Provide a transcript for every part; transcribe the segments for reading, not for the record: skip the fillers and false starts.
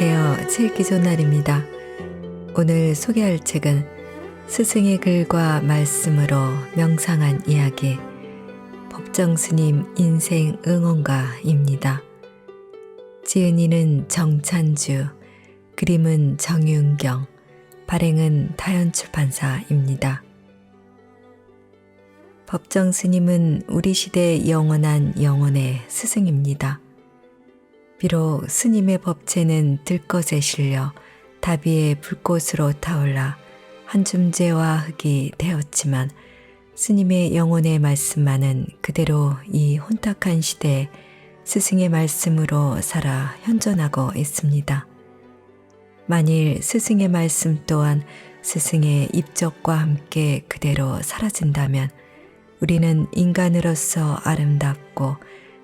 안녕하세요. 책 기존 날입니다. 오늘 소개할 책은 스승의 글과 말씀으로 명상한 이야기, 법정스님 인생 응원가입니다. 지은이는 정찬주, 그림은 정윤경, 발행은 다연출판사입니다. 법정스님은 우리 시대의 영원한 영혼의 스승입니다. 비록 스님의 법체는 들것에 실려 다비의 불꽃으로 타올라 한 줌재와 흙이 되었지만 스님의 영혼의 말씀만은 그대로 이 혼탁한 시대에 스승의 말씀으로 살아 현존하고 있습니다. 만일 스승의 말씀 또한 스승의 입적과 함께 그대로 사라진다면 우리는 인간으로서 아름답고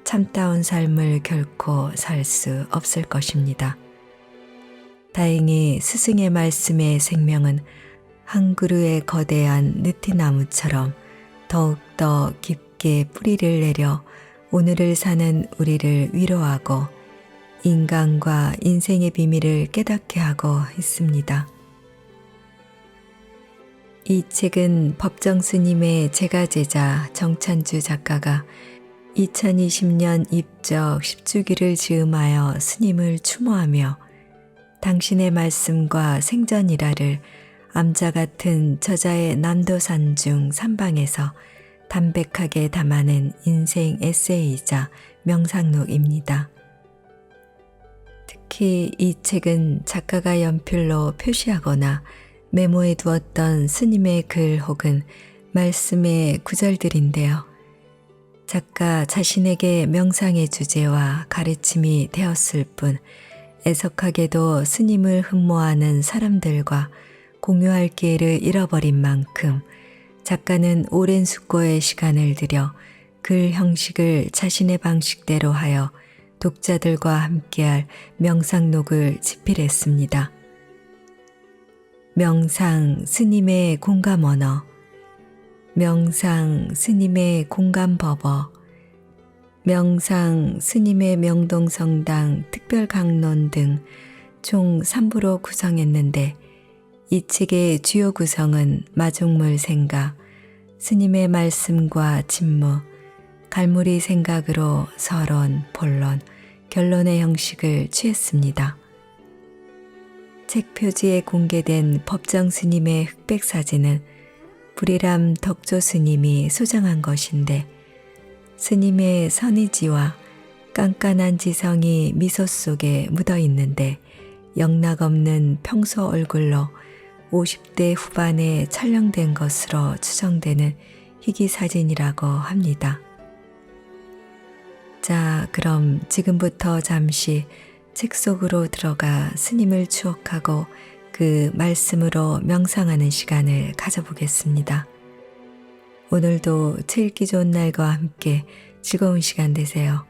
참다운 삶을 결코 살 수 없을 것입니다. 다행히 스승의 말씀의 생명은 한 그루의 거대한 느티나무처럼 더욱더 깊게 뿌리를 내려 오늘을 사는 우리를 위로하고 인간과 인생의 비밀을 깨닫게 하고 있습니다. 이 책은 법정스님의 제가제자 정찬주 작가가 2020년 입적 10주기를 즈음하여 스님을 추모하며 당신의 말씀과 생전일화를 암자 같은 저자의 남도산 중 3방에서 담백하게 담아낸 인생 에세이이자 명상록입니다. 특히 이 책은 작가가 연필로 표시하거나 메모해 두었던 스님의 글 혹은 말씀의 구절들인데요. 작가 자신에게 명상의 주제와 가르침이 되었을 뿐 애석하게도 스님을 흠모하는 사람들과 공유할 기회를 잃어버린 만큼 작가는 오랜 숙고의 시간을 들여 글 형식을 자신의 방식대로 하여 독자들과 함께할 명상록을 집필했습니다. 명상 스님의 공감 언어, 명상 스님의 공감 법어, 명상 스님의 명동성당 특별 강론 등 총 3부로 구성했는데 이 책의 주요 구성은 마중물 생각, 스님의 말씀과 진무, 갈무리 생각으로 서론, 본론, 결론의 형식을 취했습니다. 책 표지에 공개된 법정 스님의 흑백 사진은 불이람 덕조 스님이 소장한 것인데 스님의 선의지와 깐깐한 지성이 미소 속에 묻어 있는데 영락없는 평소 얼굴로 50대 후반에 촬영된 것으로 추정되는 희귀 사진이라고 합니다. 자, 그럼 지금부터 잠시 책 속으로 들어가 스님을 추억하고 그 말씀으로 명상하는 시간을 가져보겠습니다. 오늘도 책 읽기 좋은 날과 함께 즐거운 시간 되세요.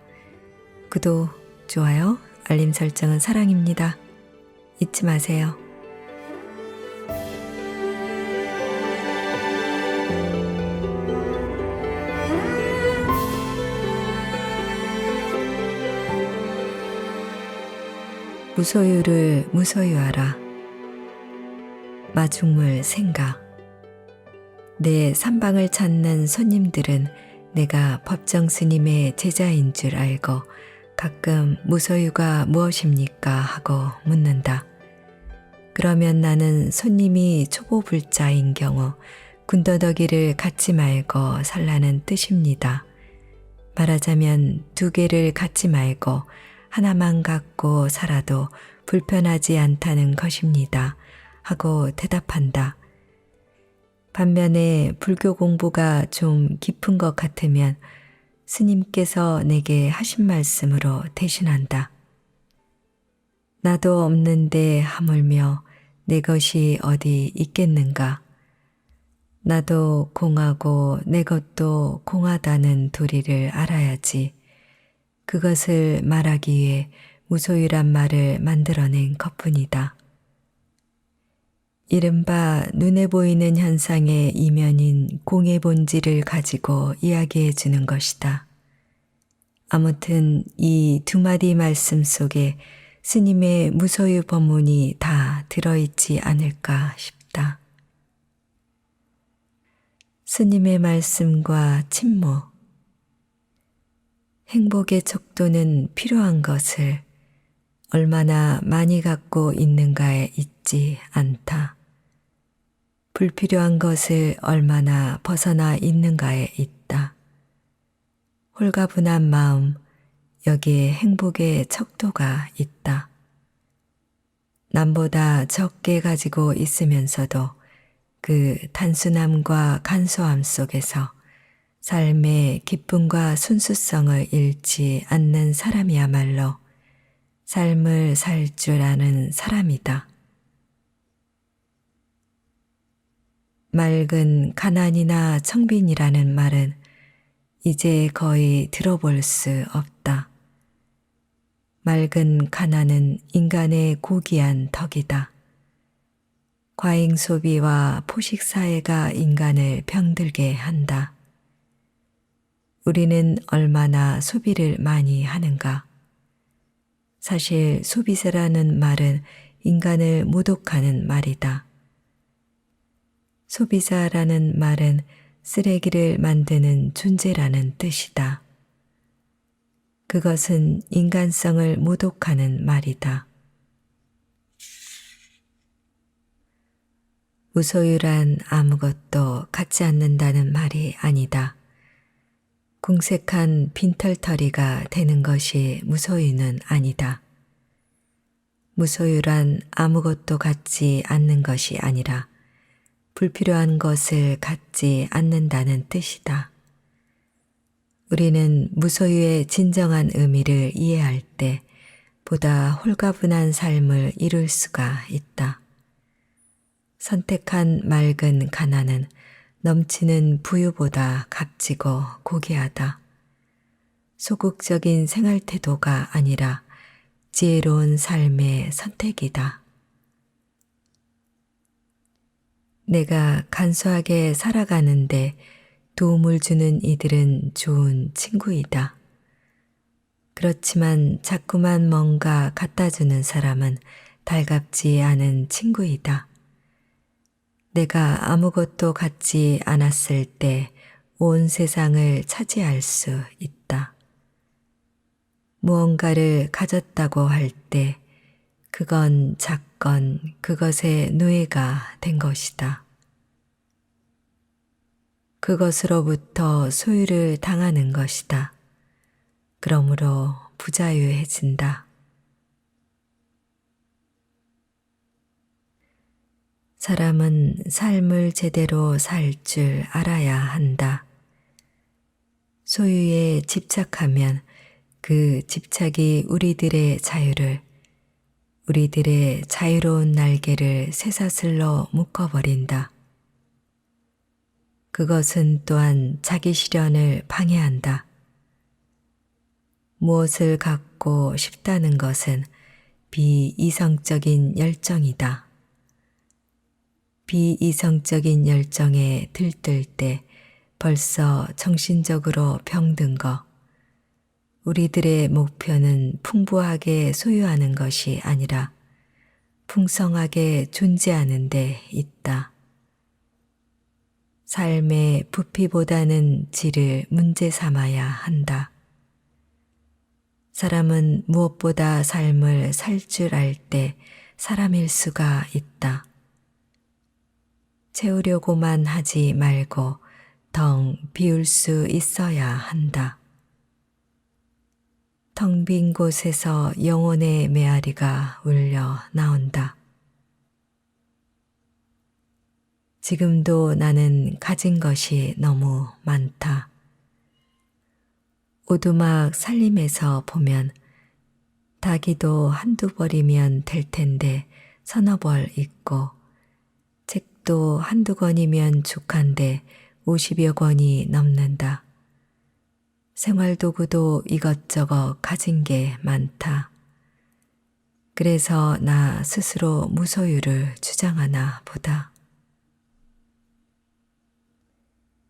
구독, 좋아요, 알림 설정은 사랑입니다. 잊지 마세요. 무소유를 무소유하라. 마중물 생각. 내 삼방을 찾는 손님들은 내가 법정 스님의 제자인 줄 알고 가끔 무소유가 무엇입니까 하고 묻는다. 그러면 나는 손님이 초보불자인 경우 군더더기를 갖지 말고 살라는 뜻입니다. 말하자면 2개를 갖지 말고 하나만 갖고 살아도 불편하지 않다는 것입니다. 하고 대답한다. 반면에 불교 공부가 좀 깊은 것 같으면 스님께서 내게 하신 말씀으로 대신한다. 나도 없는데 하물며 내 것이 어디 있겠는가. 나도 공하고 내 것도 공하다는 도리를 알아야지. 그것을 말하기 위해 무소유란 말을 만들어낸 것뿐이다. 이른바 눈에 보이는 현상의 이면인 공의 본질을 가지고 이야기해 주는 것이다. 아무튼 이 2마디 말씀 속에 스님의 무소유 법문이 다 들어있지 않을까 싶다. 스님의 말씀과 침묵. 행복의 척도는 필요한 것을 얼마나 많이 갖고 있는가에 있지 않다. 불필요한 것을 얼마나 벗어나 있는가에 있다. 홀가분한 마음, 여기에 행복의 척도가 있다. 남보다 적게 가지고 있으면서도 그 단순함과 간소함 속에서 삶의 기쁨과 순수성을 잃지 않는 사람이야말로 삶을 살 줄 아는 사람이다. 맑은 가난이나 청빈이라는 말은 이제 거의 들어볼 수 없다. 맑은 가난은 인간의 고귀한 덕이다. 과잉 소비와 포식 사회가 인간을 병들게 한다. 우리는 얼마나 소비를 많이 하는가? 사실 소비자라는 말은 인간을 모독하는 말이다. 소비자라는 말은 쓰레기를 만드는 존재라는 뜻이다. 그것은 인간성을 모독하는 말이다. 무소유란 아무것도 갖지 않는다는 말이 아니다. 궁색한 빈털터리가 되는 것이 무소유는 아니다. 무소유란 아무것도 갖지 않는 것이 아니라 불필요한 것을 갖지 않는다는 뜻이다. 우리는 무소유의 진정한 의미를 이해할 때 보다 홀가분한 삶을 이룰 수가 있다. 선택한 맑은 가난은 넘치는 부유보다 값지고 고귀하다. 소극적인 생활 태도가 아니라 지혜로운 삶의 선택이다. 내가 간소하게 살아가는데 도움을 주는 이들은 좋은 친구이다. 그렇지만 자꾸만 뭔가 갖다 주는 사람은 달갑지 않은 친구이다. 내가 아무것도 갖지 않았을 때 온 세상을 차지할 수 있다. 무언가를 가졌다고 할 때 그건 작건 그것의 노예가 된 것이다. 그것으로부터 소유를 당하는 것이다. 그러므로 부자유해진다. 사람은 삶을 제대로 살 줄 알아야 한다. 소유에 집착하면 그 집착이 우리들의 자유를, 우리들의 자유로운 날개를 쇠사슬로 묶어버린다. 그것은 또한 자기 실현을 방해한다. 무엇을 갖고 싶다는 것은 비이성적인 열정이다. 비이성적인 열정에 들뜰 때 벌써 정신적으로 병든 것. 우리들의 목표는 풍부하게 소유하는 것이 아니라 풍성하게 존재하는 데 있다. 삶의 부피보다는 질을 문제 삼아야 한다. 사람은 무엇보다 삶을 살 줄 알 때 사람일 수가 있다. 채우려고만 하지 말고 덩 비울 수 있어야 한다. 텅 빈 곳에서 영혼의 메아리가 울려 나온다. 지금도 나는 가진 것이 너무 많다. 오두막 살림에서 보면 닭이도 한두 벌이면 될 텐데 서너 벌 있고 책도 한두 권이면 족한데 50여 권이 넘는다. 생활도구도 이것저것 가진 게 많다. 그래서 나 스스로 무소유를 주장하나 보다.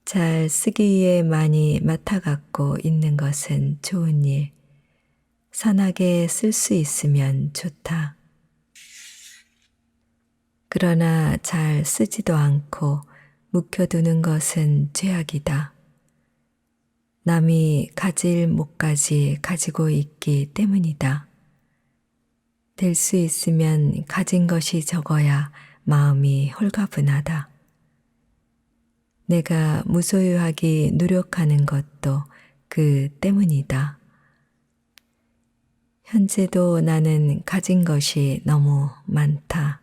잘 쓰기에 많이 맡아갖고 있는 것은 좋은 일. 선하게 쓸 수 있으면 좋다. 그러나 잘 쓰지도 않고 묵혀두는 것은 죄악이다. 남이 가질 못까지 가지고 있기 때문이다. 될 수 있으면 가진 것이 적어야 마음이 홀가분하다. 내가 무소유하기 노력하는 것도 그 때문이다. 현재도 나는 가진 것이 너무 많다.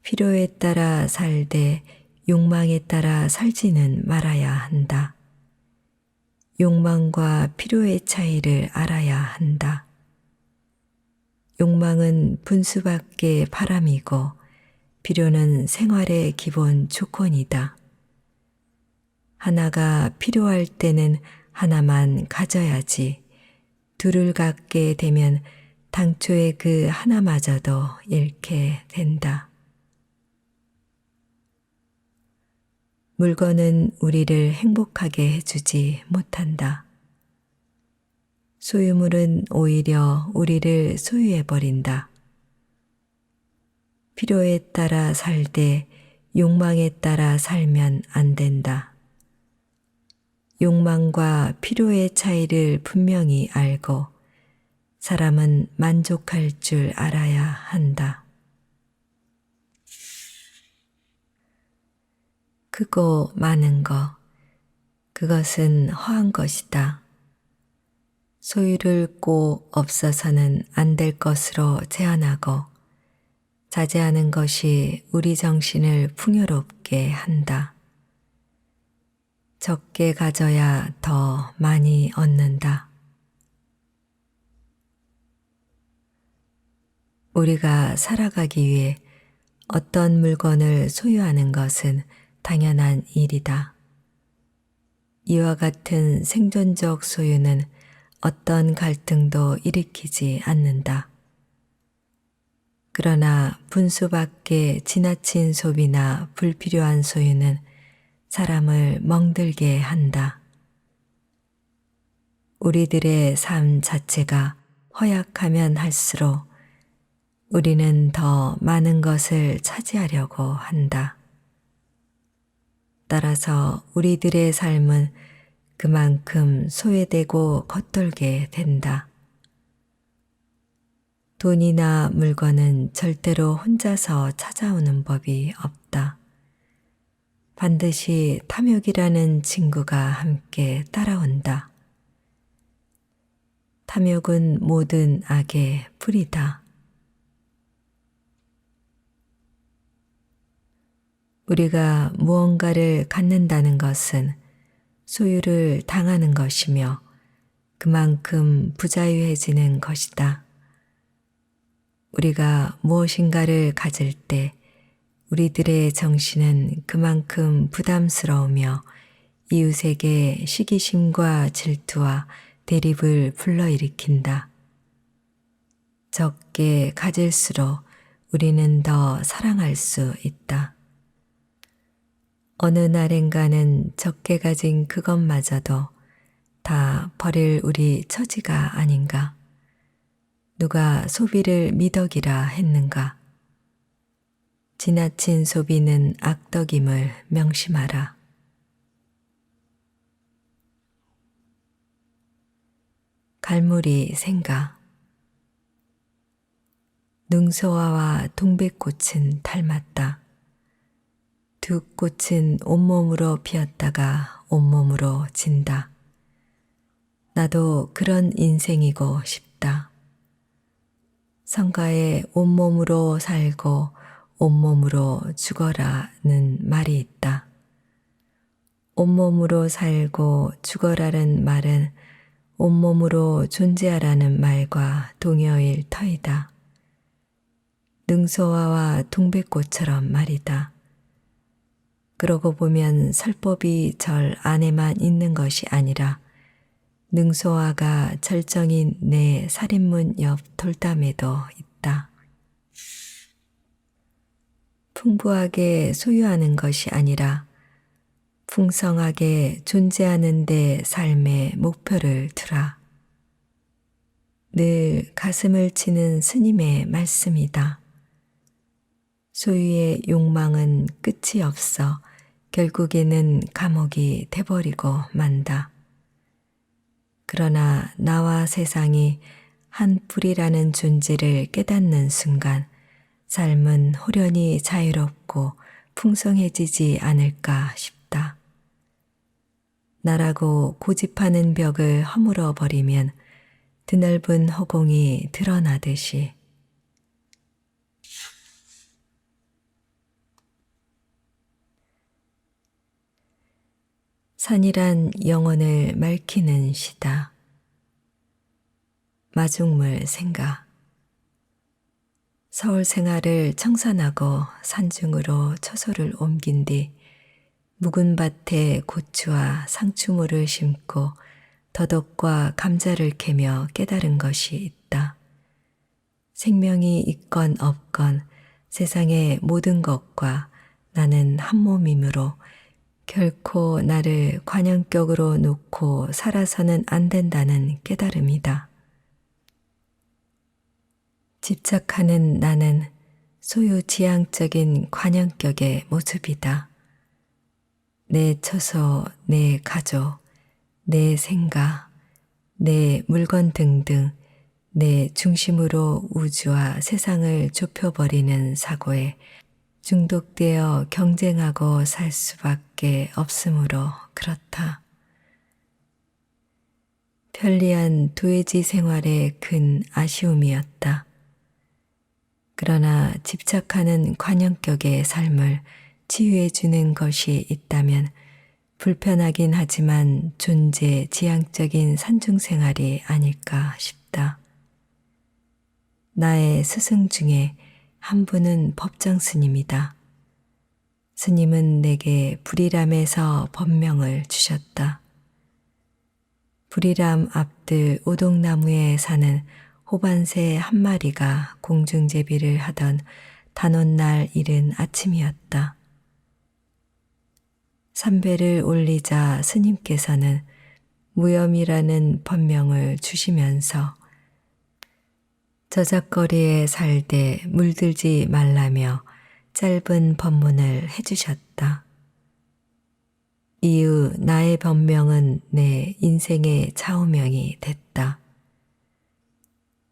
필요에 따라 살되 욕망에 따라 살지는 말아야 한다. 욕망과 필요의 차이를 알아야 한다. 욕망은 분수밖에 바람이고 필요는 생활의 기본 조건이다. 하나가 필요할 때는 하나만 가져야지 둘을 갖게 되면 당초에 그 하나마저도 잃게 된다. 물건은 우리를 행복하게 해주지 못한다. 소유물은 오히려 우리를 소유해버린다. 필요에 따라 살되 욕망에 따라 살면 안 된다. 욕망과 필요의 차이를 분명히 알고 사람은 만족할 줄 알아야 한다. 크고 많은 것, 그것은 허한 것이다. 소유를 꼭 없어서는 안 될 것으로 제한하고 자제하는 것이 우리 정신을 풍요롭게 한다. 적게 가져야 더 많이 얻는다. 우리가 살아가기 위해 어떤 물건을 소유하는 것은 당연한 일이다. 이와 같은 생존적 소유는 어떤 갈등도 일으키지 않는다. 그러나 분수밖에 지나친 소비나 불필요한 소유는 사람을 멍들게 한다. 우리들의 삶 자체가 허약하면 할수록 우리는 더 많은 것을 차지하려고 한다. 따라서 우리들의 삶은 그만큼 소외되고 겉돌게 된다. 돈이나 물건은 절대로 혼자서 찾아오는 법이 없다. 반드시 탐욕이라는 친구가 함께 따라온다. 탐욕은 모든 악의 뿌리다. 우리가 무언가를 갖는다는 것은 소유를 당하는 것이며 그만큼 부자유해지는 것이다. 우리가 무엇인가를 가질 때 우리들의 정신은 그만큼 부담스러우며 이웃에게 시기심과 질투와 대립을 불러일으킨다. 적게 가질수록 우리는 더 사랑할 수 있다. 어느 날엔가는 적게 가진 그것마저도 다 버릴 우리 처지가 아닌가? 누가 소비를 미덕이라 했는가? 지나친 소비는 악덕임을 명심하라. 갈무리 생각. 능소화와 동백꽃은 닮았다. 두 꽃은 온몸으로 피었다가 온몸으로 진다. 나도 그런 인생이고 싶다. 성가에 온몸으로 살고 온몸으로 죽어라는 말이 있다. 온몸으로 살고 죽어라는 말은 온몸으로 존재하라는 말과 동여일 터이다. 능소화와 동백꽃처럼 말이다. 그러고 보면 설법이 절 안에만 있는 것이 아니라 능소화가 절정인 내 살인문 옆 돌담에도 있다. 풍부하게 소유하는 것이 아니라 풍성하게 존재하는 데 삶의 목표를 두라. 늘 가슴을 치는 스님의 말씀이다. 소유의 욕망은 끝이 없어 결국에는 감옥이 돼버리고 만다. 그러나 나와 세상이 한 뿌리라는 존재를 깨닫는 순간 삶은 호련히 자유롭고 풍성해지지 않을까 싶다. 나라고 고집하는 벽을 허물어 버리면 드넓은 허공이 드러나듯이 산이란 영혼을 말키는 시다. 마중물 생각. 서울 생활을 청산하고 산중으로 처소를 옮긴 뒤 묵은 밭에 고추와 상추물을 심고 더덕과 감자를 캐며 깨달은 것이 있다. 생명이 있건 없건 세상의 모든 것과 나는 한 몸이므로 결코 나를 관형격으로 놓고 살아서는 안 된다는 깨달음이다. 집착하는 나는 소유지향적인 관형격의 모습이다. 내 처소, 내 가족, 내 생각, 내 물건 등등 내 중심으로 우주와 세상을 좁혀버리는 사고에 중독되어 경쟁하고 살 수밖에 없으므로 그렇다. 편리한 도회지 생활의 큰 아쉬움이었다. 그러나 집착하는 관형격의 삶을 치유해주는 것이 있다면 불편하긴 하지만 존재 지향적인 산중생활이 아닐까 싶다. 나의 스승 중에 한 분은 법정 스님이다. 스님은 내게 불이람에서 법명을 주셨다. 불이람 앞들 오동나무에 사는 호반새 한 마리가 공중제비를 하던 단오날 이른 아침이었다. 삼배를 올리자 스님께서는 무염이라는 법명을 주시면서 저작거리에 살되 물들지 말라며 짧은 법문을 해주셨다. 이후 나의 법명은 내 인생의 좌우명이 됐다.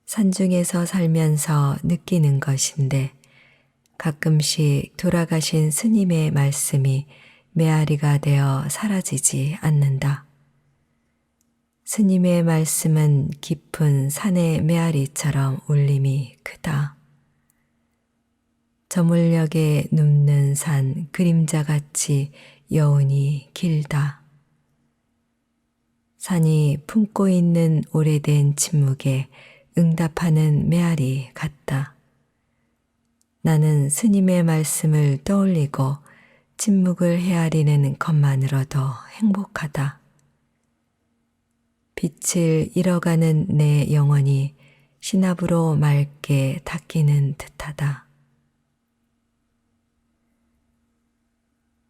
산중에서 살면서 느끼는 것인데 가끔씩 돌아가신 스님의 말씀이 메아리가 되어 사라지지 않는다. 스님의 말씀은 깊은 산의 메아리처럼 울림이 크다. 저물녘에 눕는 산 그림자같이 여운이 길다. 산이 품고 있는 오래된 침묵에 응답하는 메아리 같다. 나는 스님의 말씀을 떠올리고 침묵을 헤아리는 것만으로도 행복하다. 빛을 잃어가는 내 영혼이 신압으로 맑게 닦이는 듯하다.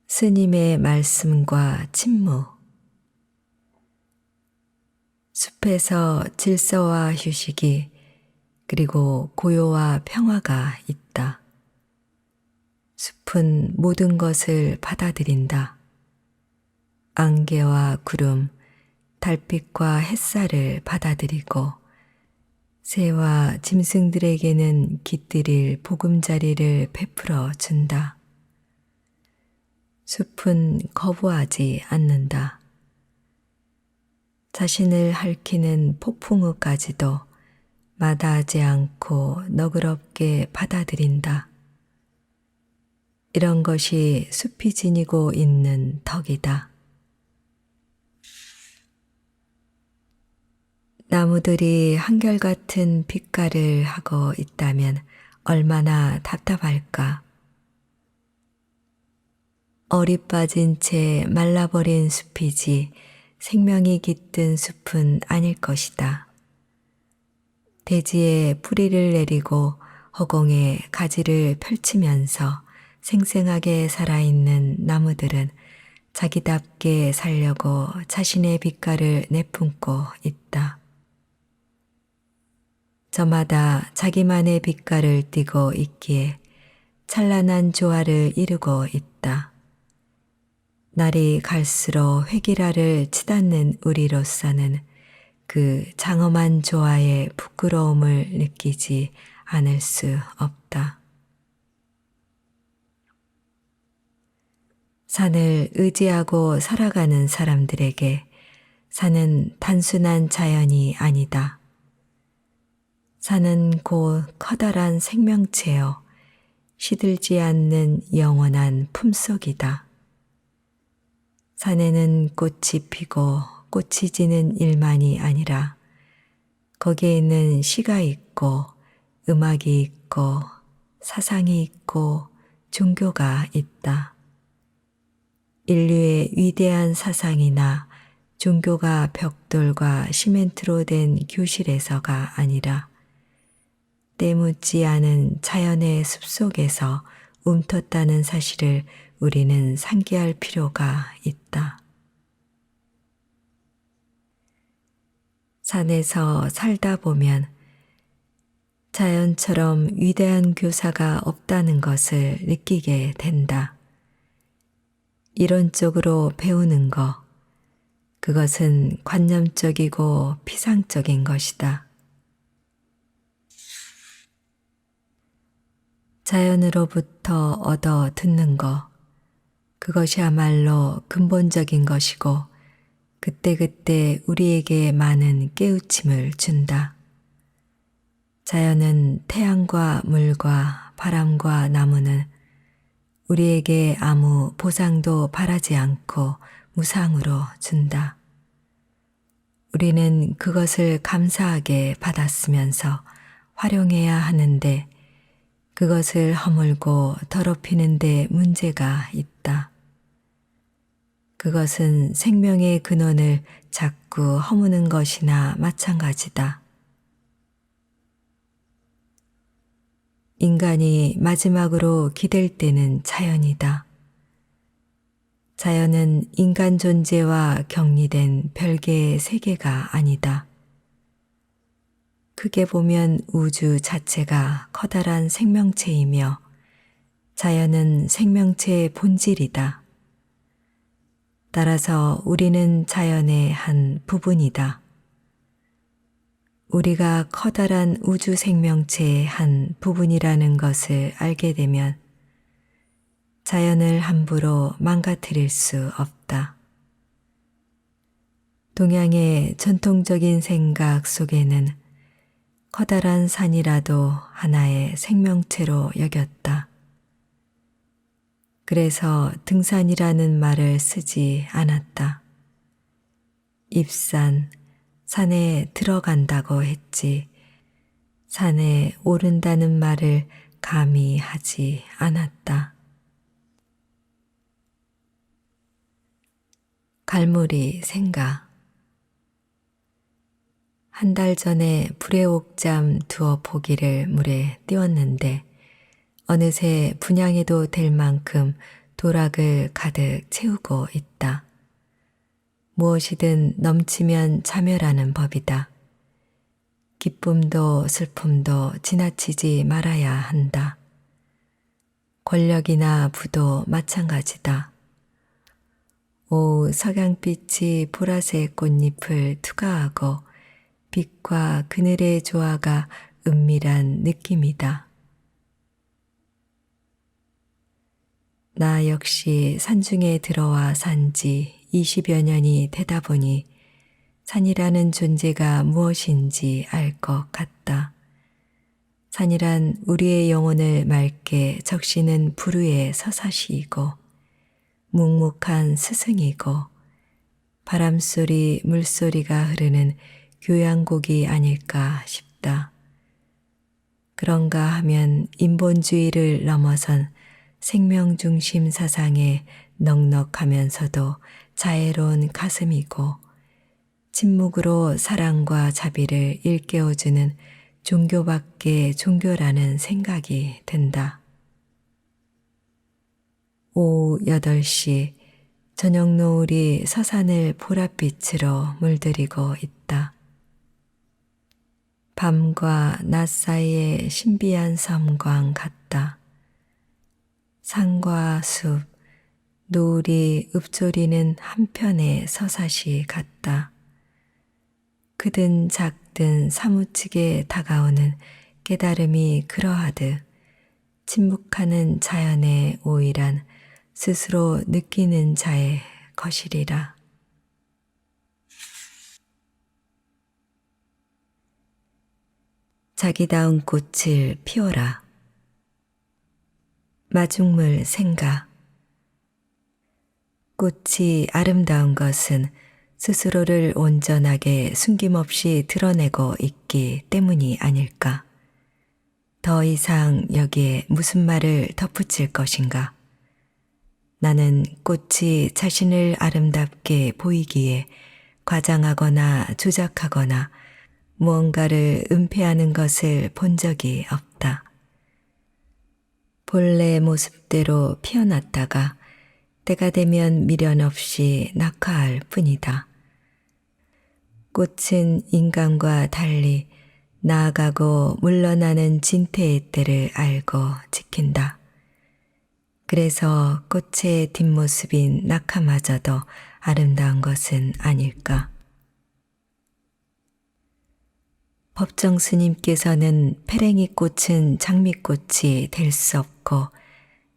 스님의 말씀과 침묵. 숲에서 질서와 휴식이 그리고 고요와 평화가 있다. 숲은 모든 것을 받아들인다. 안개와 구름, 달빛과 햇살을 받아들이고 새와 짐승들에게는 깃들일 보금자리를 베풀어 준다. 숲은 거부하지 않는다. 자신을 핥히는 폭풍우까지도 마다하지 않고 너그럽게 받아들인다. 이런 것이 숲이 지니고 있는 덕이다. 나무들이 한결같은 빛깔을 하고 있다면 얼마나 답답할까. 얼이 빠진 채 말라버린 숲이지 생명이 깃든 숲은 아닐 것이다. 대지에 뿌리를 내리고 허공에 가지를 펼치면서 생생하게 살아있는 나무들은 자기답게 살려고 자신의 빛깔을 내뿜고 있다. 저마다 자기만의 빛깔을 띠고 있기에 찬란한 조화를 이루고 있다. 날이 갈수록 획일화를 치닫는 우리로서는 그 장엄한 조화의 부끄러움을 느끼지 않을 수 없다. 산을 의지하고 살아가는 사람들에게 산은 단순한 자연이 아니다. 산은 곧 커다란 생명체여 시들지 않는 영원한 품속이다. 산에는 꽃이 피고 꽃이 지는 일만이 아니라 거기에는 시가 있고 음악이 있고 사상이 있고 종교가 있다. 인류의 위대한 사상이나 종교가 벽돌과 시멘트로 된 교실에서가 아니라 때묻지 않은 자연의 숲속에서 움텄다는 사실을 우리는 상기할 필요가 있다. 산에서 살다 보면 자연처럼 위대한 교사가 없다는 것을 느끼게 된다. 이론적으로 배우는 것, 그것은 관념적이고 피상적인 것이다. 자연으로부터 얻어 듣는 것, 그것이야말로 근본적인 것이고 그때그때 우리에게 많은 깨우침을 준다. 자연은 태양과 물과 바람과 나무는 우리에게 아무 보상도 바라지 않고 무상으로 준다. 우리는 그것을 감사하게 받았으면서 활용해야 하는데 그것을 허물고 더럽히는 데 문제가 있다. 그것은 생명의 근원을 자꾸 허무는 것이나 마찬가지다. 인간이 마지막으로 기댈 때는 자연이다. 자연은 인간 존재와 격리된 별개의 세계가 아니다. 크게 보면 우주 자체가 커다란 생명체이며 자연은 생명체의 본질이다. 따라서 우리는 자연의 한 부분이다. 우리가 커다란 우주 생명체의 한 부분이라는 것을 알게 되면 자연을 함부로 망가뜨릴 수 없다. 동양의 전통적인 생각 속에는 커다란 산이라도 하나의 생명체로 여겼다. 그래서 등산이라는 말을 쓰지 않았다. 입산, 산에 들어간다고 했지 산에 오른다는 말을 감히 하지 않았다. 갈무리 생각. 한 달 전에 불의 옥잠 두어 포기를 물에 띄웠는데 어느새 분양해도 될 만큼 도락을 가득 채우고 있다. 무엇이든 넘치면 자멸하는 법이다. 기쁨도 슬픔도 지나치지 말아야 한다. 권력이나 부도 마찬가지다. 오후 석양빛이 보라색 꽃잎을 투과하고 빛과 그늘의 조화가 은밀한 느낌이다. 나 역시 산중에 들어와 산 지 20여 년이 되다 보니 산이라는 존재가 무엇인지 알 것 같다. 산이란 우리의 영혼을 맑게 적시는 부르의 서사시이고 묵묵한 스승이고 바람소리 물소리가 흐르는 교양곡이 아닐까 싶다. 그런가 하면 인본주의를 넘어선 생명중심 사상의 넉넉하면서도 자애로운 가슴이고 침묵으로 사랑과 자비를 일깨워주는 종교밖에 종교라는 생각이 든다. 오후 8시 저녁 노을이 서산을 보랏빛으로 물들이고 있다. 밤과 낮 사이의 신비한 섬광 같다. 산과 숲, 노을이 읊조리는 한편의 서사시 같다. 크든 작든 사무치게 다가오는 깨달음이 그러하듯 침묵하는 자연의 오일한 스스로 느끼는 자의 것이리라. 자기다운 꽃을 피워라. 마중물 생각. 꽃이 아름다운 것은 스스로를 온전하게 숨김없이 드러내고 있기 때문이 아닐까? 더 이상 여기에 무슨 말을 덧붙일 것인가? 나는 꽃이 자신을 아름답게 보이기에 과장하거나 조작하거나 무언가를 은폐하는 것을 본 적이 없다. 본래 모습대로 피어났다가 때가 되면 미련 없이 낙화할 뿐이다. 꽃은 인간과 달리 나아가고 물러나는 진태의 때를 알고 지킨다. 그래서 꽃의 뒷모습인 낙하마저도 아름다운 것은 아닐까. 법정 스님께서는 페랭이 꽃은 장미꽃이 될 수 없고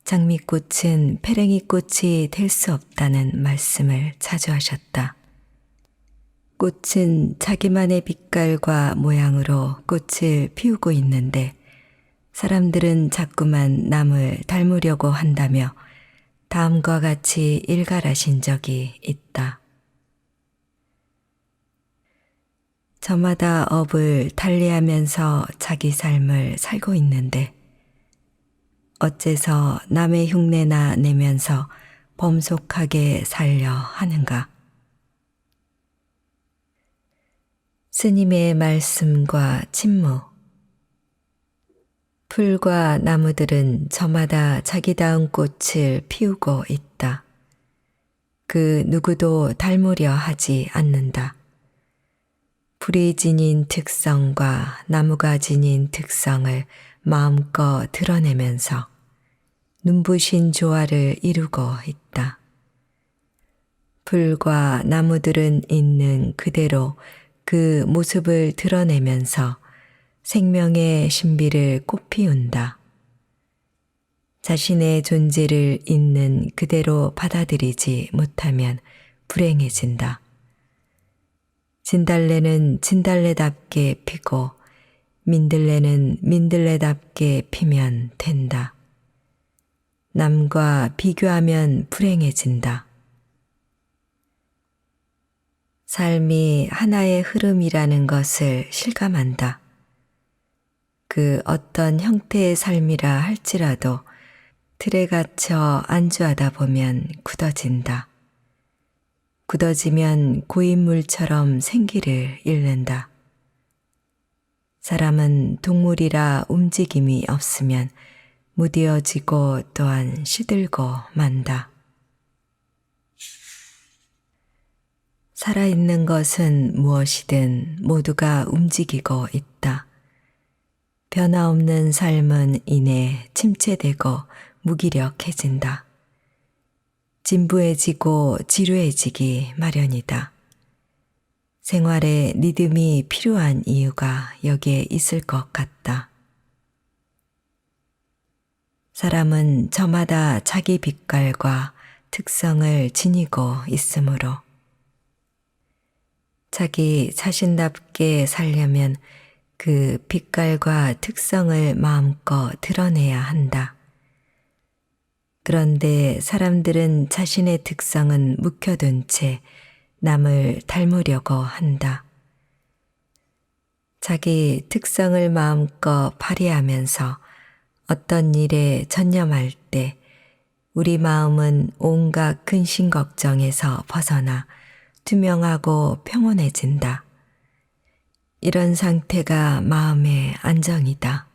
장미꽃은 페랭이 꽃이 될 수 없다는 말씀을 자주 하셨다. 꽃은 자기만의 빛깔과 모양으로 꽃을 피우고 있는데 사람들은 자꾸만 남을 닮으려고 한다며 다음과 같이 일갈하신 적이 있다. 저마다 업을 달리하면서 자기 삶을 살고 있는데 어째서 남의 흉내나 내면서 범속하게 살려 하는가? 스님의 말씀과 침묵. 풀과 나무들은 저마다 자기다운 꽃을 피우고 있다. 그 누구도 닮으려 하지 않는다. 풀이 지닌 특성과 나무가 지닌 특성을 마음껏 드러내면서 눈부신 조화를 이루고 있다. 풀과 나무들은 있는 그대로 그 모습을 드러내면서 생명의 신비를 꽃피운다. 자신의 존재를 있는 그대로 받아들이지 못하면 불행해진다. 진달래는 진달래답게 피고 민들레는 민들레답게 피면 된다. 남과 비교하면 불행해진다. 삶이 하나의 흐름이라는 것을 실감한다. 그 어떤 형태의 삶이라 할지라도 틀에 갇혀 안주하다 보면 굳어진다. 굳어지면 고인물처럼 생기를 잃는다. 사람은 동물이라 움직임이 없으면 무뎌지고 또한 시들고 만다. 살아있는 것은 무엇이든 모두가 움직이고 있다. 변화없는 삶은 이내 침체되고 무기력해진다. 진부해지고 지루해지기 마련이다. 생활에 리듬이 필요한 이유가 여기에 있을 것 같다. 사람은 저마다 자기 빛깔과 특성을 지니고 있으므로 자기 자신답게 살려면 그 빛깔과 특성을 마음껏 드러내야 한다. 그런데 사람들은 자신의 특성은 묵혀둔 채 남을 닮으려고 한다. 자기 특성을 마음껏 발휘하면서 어떤 일에 전념할 때 우리 마음은 온갖 근심 걱정에서 벗어나 투명하고 평온해진다. 이런 상태가 마음의 안정이다.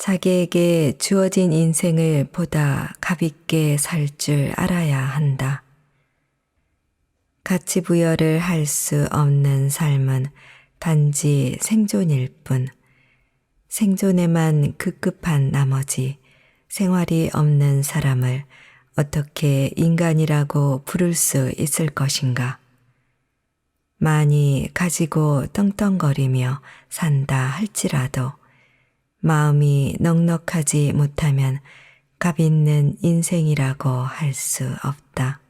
자기에게 주어진 인생을 보다 값있게 살 줄 알아야 한다. 가치 부여를 할 수 없는 삶은 단지 생존일 뿐, 생존에만 급급한 나머지 생활이 없는 사람을 어떻게 인간이라고 부를 수 있을 것인가? 많이 가지고 떵떵거리며 산다 할지라도 마음이 넉넉하지 못하면 값 있는 인생이라고 할 수 없다.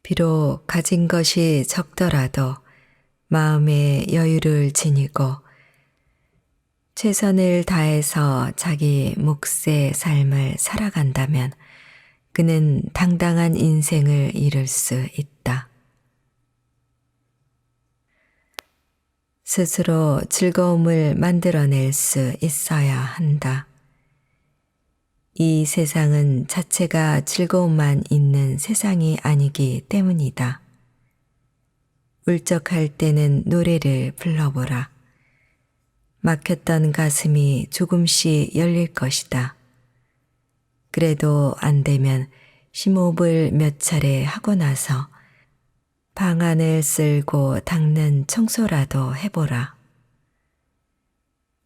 비록 가진 것이 적더라도 마음의 여유를 지니고 최선을 다해서 자기 몫의 삶을 살아간다면 그는 당당한 인생을 이룰 수 있다. 스스로 즐거움을 만들어낼 수 있어야 한다. 이 세상은 자체가 즐거움만 있는 세상이 아니기 때문이다. 울적할 때는 노래를 불러보라. 막혔던 가슴이 조금씩 열릴 것이다. 그래도 안 되면 심호흡을 몇 차례 하고 나서 방안을 쓸고 닦는 청소라도 해보라.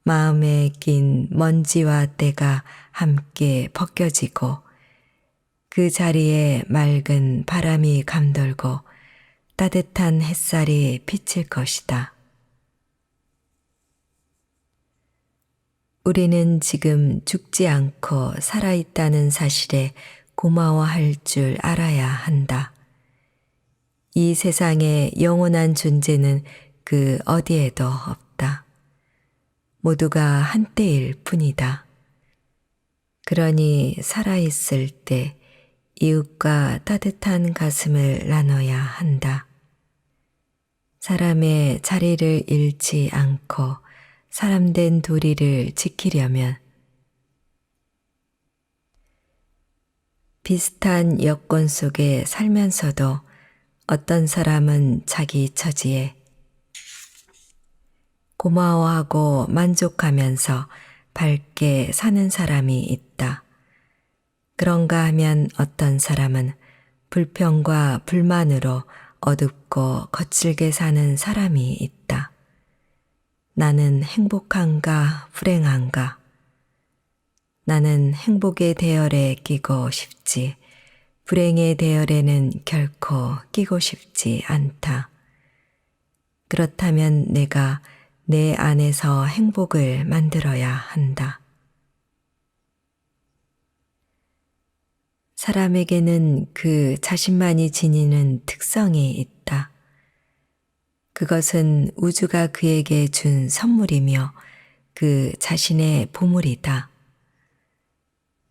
마음에 낀 먼지와 때가 함께 벗겨지고 그 자리에 맑은 바람이 감돌고 따뜻한 햇살이 비칠 것이다. 우리는 지금 죽지 않고 살아있다는 사실에 고마워할 줄 알아야 한다. 이 세상에 영원한 존재는 그 어디에도 없다. 모두가 한때일 뿐이다. 그러니 살아있을 때 이웃과 따뜻한 가슴을 나눠야 한다. 사람의 자리를 잃지 않고 사람된 도리를 지키려면 비슷한 여건 속에 살면서도 어떤 사람은 자기 처지에 고마워하고 만족하면서 밝게 사는 사람이 있다. 그런가 하면 어떤 사람은 불평과 불만으로 어둡고 거칠게 사는 사람이 있다. 나는 행복한가 불행한가? 나는 행복의 대열에 끼고 싶지 불행의 대열에는 결코 끼고 싶지 않다. 그렇다면 내가 내 안에서 행복을 만들어야 한다. 사람에게는 그 자신만이 지니는 특성이 있다. 그것은 우주가 그에게 준 선물이며 그 자신의 보물이다.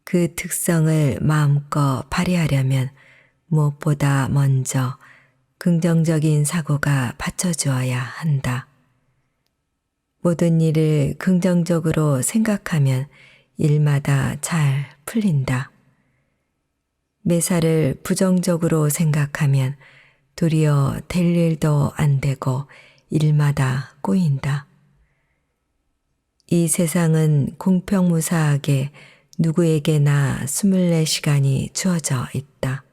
그 특성을 마음껏 발휘하려면 무엇보다 먼저 긍정적인 사고가 받쳐주어야 한다. 모든 일을 긍정적으로 생각하면 일마다 잘 풀린다. 매사를 부정적으로 생각하면 도리어 될 일도 안 되고 일마다 꼬인다. 이 세상은 공평무사하게 누구에게나 24시간이 주어져 있다.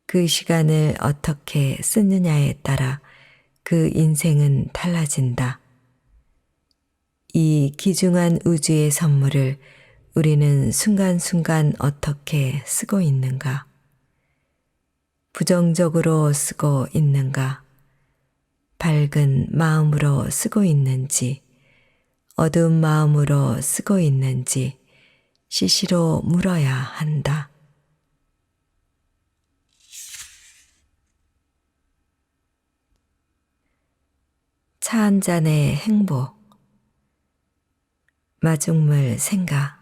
그 시간을 어떻게 쓰느냐에 따라 그 인생은 달라진다. 이 귀중한 우주의 선물을 우리는 순간순간 어떻게 쓰고 있는가? 부정적으로 쓰고 있는가? 밝은 마음으로 쓰고 있는지, 어두운 마음으로 쓰고 있는지 시시로 물어야 한다. 차 한 잔의 행복, 마중물 생각.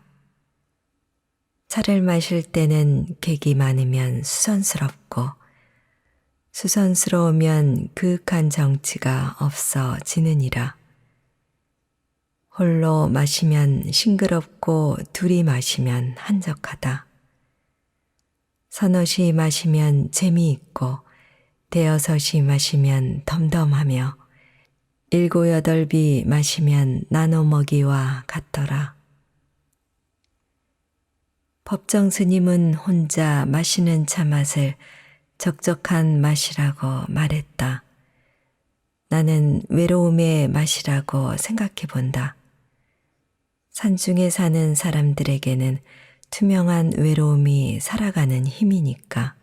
차를 마실 때는 객이 많으면 수선스럽고 수선스러우면 그윽한 정취가 없어지느니라. 홀로 마시면 싱그럽고 둘이 마시면 한적하다. 서너시 마시면 재미있고 대여섯이 마시면 덤덤하며 일곱 여덟 비 마시면 나눠 먹이와 같더라. 법정 스님은 혼자 마시는 차 맛을 적적한 맛이라고 말했다. 나는 외로움의 맛이라고 생각해 본다. 산중에 사는 사람들에게는 투명한 외로움이 살아가는 힘이니까.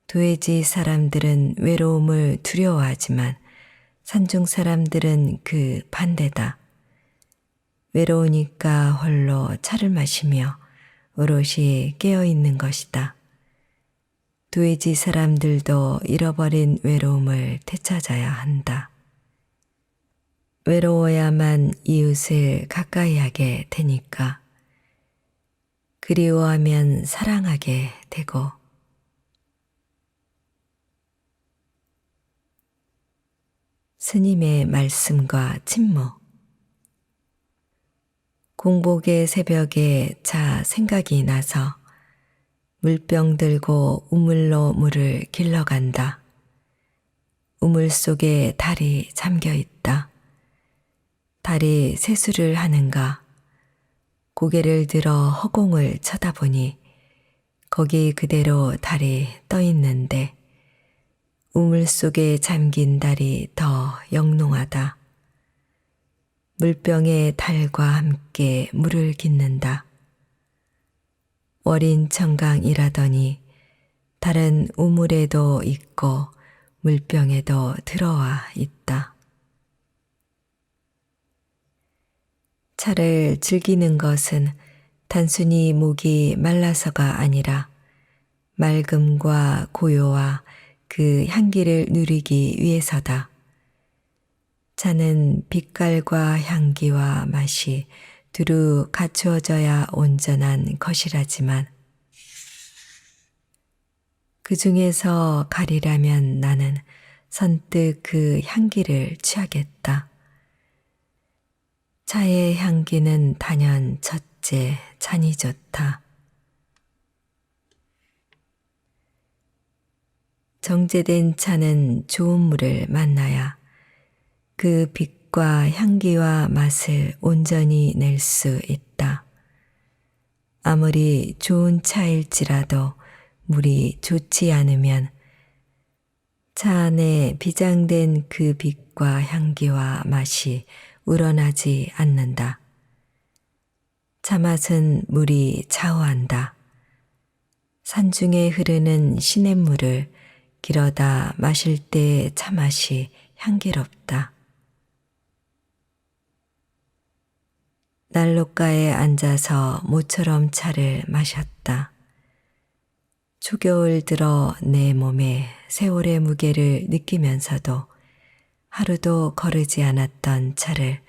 도해지 사람들은 외로움을 두려워하지만 산중 사람들은 그 반대다. 외로우니까 홀로 차를 마시며 오롯이 깨어있는 것이다. 도해지 사람들도 잃어버린 외로움을 되찾아야 한다. 외로워야만 이웃을 가까이 하게 되니까. 그리워하면 사랑하게 되고. 스님의 말씀과 침묵. 공복의 새벽에 자 생각이 나서 물병 들고 우물로 물을 길러간다. 우물 속에 달이 잠겨 있다. 달이 세수를 하는가. 고개를 들어 허공을 쳐다보니 거기 그대로 달이 떠 있는데 우물 속에 잠긴 달이 더 영롱하다. 물병에 달과 함께 물을 깃는다. 어린 청강이라더니 달은 우물에도 있고 물병에도 들어와 있다. 차를 즐기는 것은 단순히 목이 말라서가 아니라 맑음과 고요와 그 향기를 누리기 위해서다. 차는 빛깔과 향기와 맛이 두루 갖추어져야 온전한 것이라지만 그 중에서 가리라면 나는 선뜻 그 향기를 취하겠다. 차의 향기는 단연 첫째 잔이 좋다. 정제된 차는 좋은 물을 만나야 그 빛과 향기와 맛을 온전히 낼 수 있다. 아무리 좋은 차일지라도 물이 좋지 않으면 차 안에 비장된 그 빛과 향기와 맛이 우러나지 않는다. 차맛은 물이 좌우한다. 산중에 흐르는 시냇물을 길어다 마실 때 차맛이 향기롭다. 난로가에 앉아서 모처럼 차를 마셨다. 초겨울 들어 내 몸에 세월의 무게를 느끼면서도 하루도 거르지 않았던 차를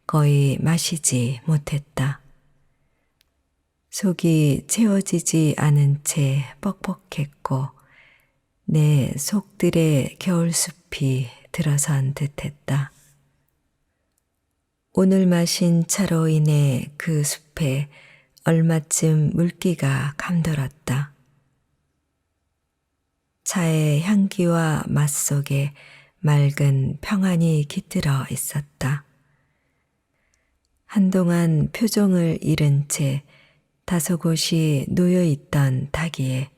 거의 마시지 못했다. 속이 채워지지 않은 채 뻑뻑했고 내 속들의 겨울숲이 들어선 듯했다. 오늘 마신 차로 인해 그 숲에 얼마쯤 물기가 감돌았다. 차의 향기와 맛 속에 맑은 평안이 깃들어 있었다. 한동안 표정을 잃은 채 다소곳이 놓여 있던 닭이에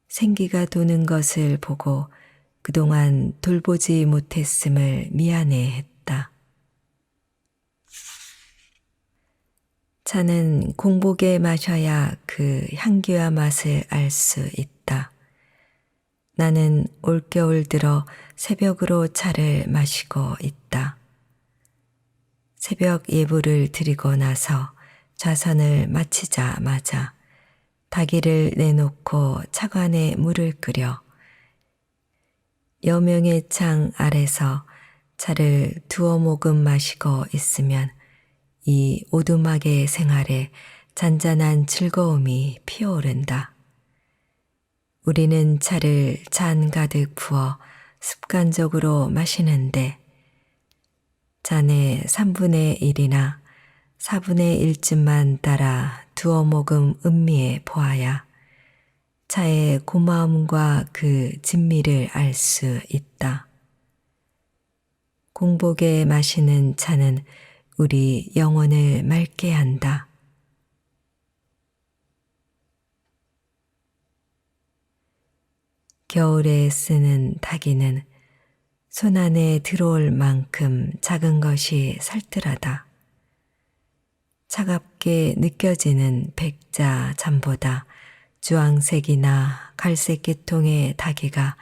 생기가 도는 것을 보고 그동안 돌보지 못했음을 미안해했다. 차는 공복에 마셔야 그 향기와 맛을 알 수 있다. 나는 올겨울 들어 새벽으로 차를 마시고 있다. 새벽 예불을 드리고 나서 좌선을 마치자마자 닭이를 내놓고 차관에 물을 끓여 여명의 창 아래서 차를 두어 모금 마시고 있으면 이 오두막의 생활에 잔잔한 즐거움이 피어오른다. 우리는 차를 잔 가득 부어 습관적으로 마시는데 잔의 3분의 1이나 4분의 1쯤만 따라 두어 모금 음미해 보아야 차의 고마움과 그 진미를 알 수 있다. 공복에 마시는 차는 우리 영혼을 맑게 한다. 겨울에 쓰는 타기는 손 안에 들어올 만큼 작은 것이 살뜰하다. 차갑게 느껴지는 백자 잠보다 주황색이나 갈색 계통의 타기가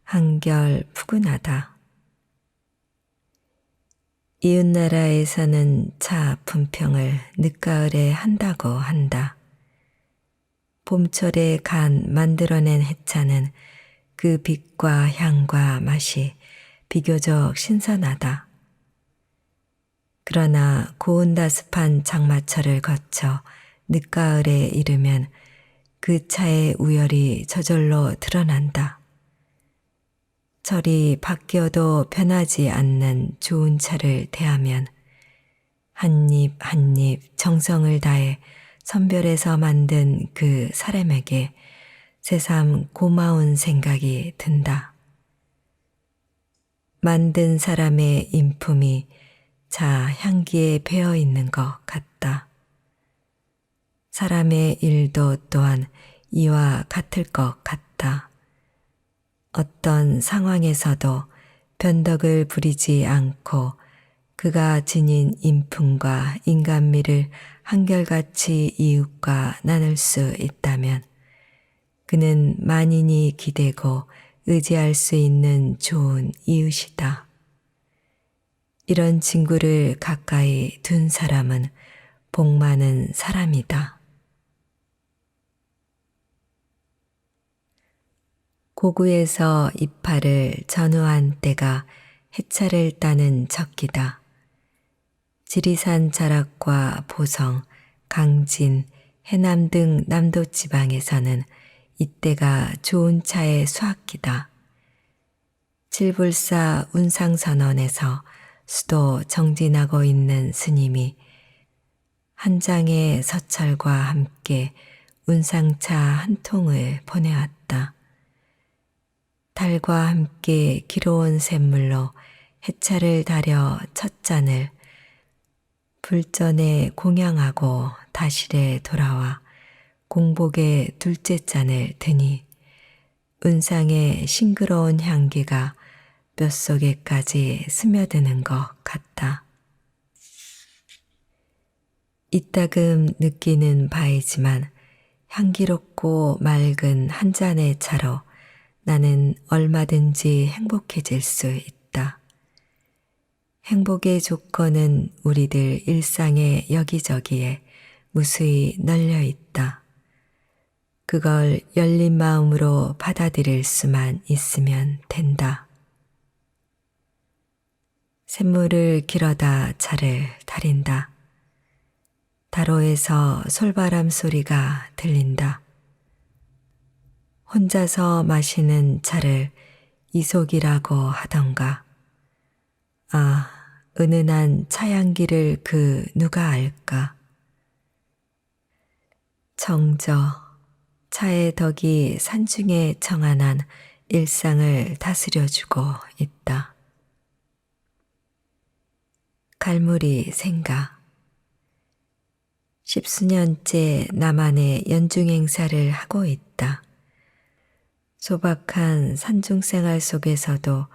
한결 푸근하다. 이웃나라에서는 차 품평을 늦가을에 한다고 한다. 봄철에 간 만들어낸 햇차는 그 빛과 향과 맛이 비교적 신선하다. 그러나 고온다습한 장마철을 거쳐 늦가을에 이르면 그 차의 우열이 저절로 드러난다. 철이 바뀌어도 변하지 않는 좋은 차를 대하면 한 입 한 입 정성을 다해 선별해서 만든 그 사람에게 새삼 고마운 생각이 든다. 만든 사람의 인품이 차 향기에 배어 있는 것 같다. 사람의 일도 또한 이와 같을 것 같다. 어떤 상황에서도 변덕을 부리지 않고 그가 지닌 인품과 인간미를 한결같이 이웃과 나눌 수 있다면 그는 만인이 기대고 의지할 수 있는 좋은 이웃이다. 이런 친구를 가까이 둔 사람은 복 많은 사람이다. 고구에서 이파를 전후한 때가 해차를 따는 적기다. 지리산 자락과 보성, 강진, 해남 등 남도 지방에서는 이때가 좋은 차의 수확기다. 칠불사 운상선원에서 수도 정진하고 있는 스님이 한 장의 서철과 함께 운상차 한 통을 보내왔다. 달과 함께 기로운 샘물로 해차를 달여 첫 잔을 불전에 공양하고 다실에 돌아와 공복에 둘째 잔을 드니 운상의 싱그러운 향기가 뼛속에까지 스며드는 것 같다. 이따금 느끼는 바이지만 향기롭고 맑은 한 잔의 차로 나는 얼마든지 행복해질 수 있다. 행복의 조건은 우리들 일상의 여기저기에 무수히 널려 있다. 그걸 열린 마음으로 받아들일 수만 있으면 된다. 샘물을 길어다 차를 다린다. 다로에서 솔바람 소리가 들린다. 혼자서 마시는 차를 이속이라고 하던가. 아, 은은한 차향기를 그 누가 알까. 정저, 차의 덕이 산중에 정한한 일상을 다스려주고 있다. 갈무리 생각. 십수년째 나만의 연중 행사를 하고 있다. 소박한 산중생활 속에서도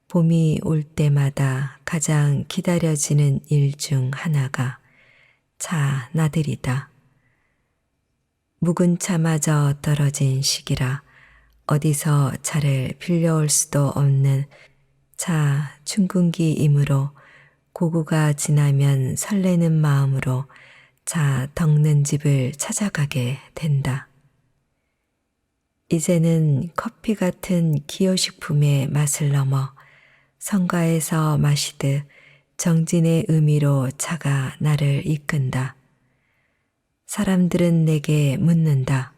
봄이 올 때마다 가장 기다려지는 일 중 하나가 차 나들이다. 묵은 차마저 떨어진 시기라 어디서 차를 빌려올 수도 없는 차 충군기이므로 고구가 지나면 설레는 마음으로 차 덕는 집을 찾아가게 된다. 이제는 커피 같은 기호식품의 맛을 넘어 성가에서 마시듯 정진의 의미로 차가 나를 이끈다. 사람들은 내게 묻는다.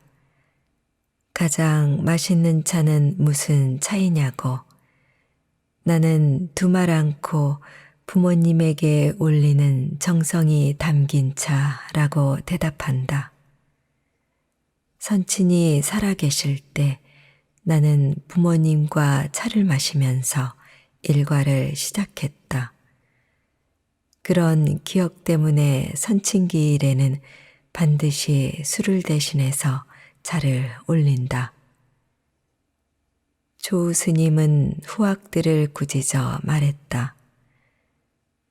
가장 맛있는 차는 무슨 차이냐고. 나는 두말 않고 부모님에게 올리는 정성이 담긴 차라고 대답한다. 선친이 살아계실 때 나는 부모님과 차를 마시면서 일과를 시작했다. 그런 기억 때문에 선친기일에는 반드시 술을 대신해서 차를 올린다. 조 스님은 후학들을 꾸짖어 말했다.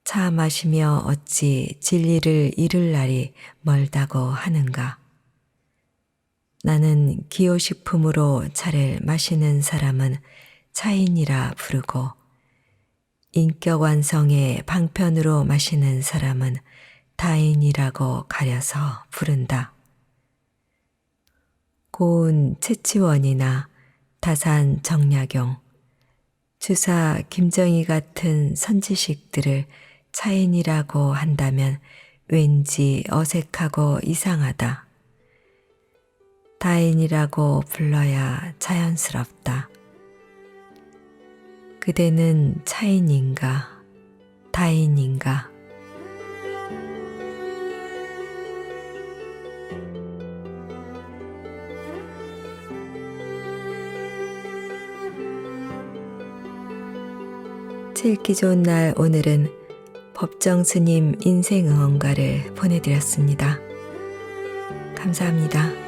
차 마시며 어찌 진리를 잃을 날이 멀다고 하는가. 나는 기호식품으로 차를 마시는 사람은 차인이라 부르고 인격 완성의 방편으로 마시는 사람은 타인이라고 가려서 부른다. 고운 채치원이나 다산 정약용, 주사 김정희 같은 선지식들을 차인이라고 한다면 왠지 어색하고 이상하다. 타인이라고 불러야 자연스럽다. 그대는 차인인가, 타인인가? 읽기 좋은 날 오늘은 법정 스님 인생 응원가를 보내드렸습니다. 감사합니다.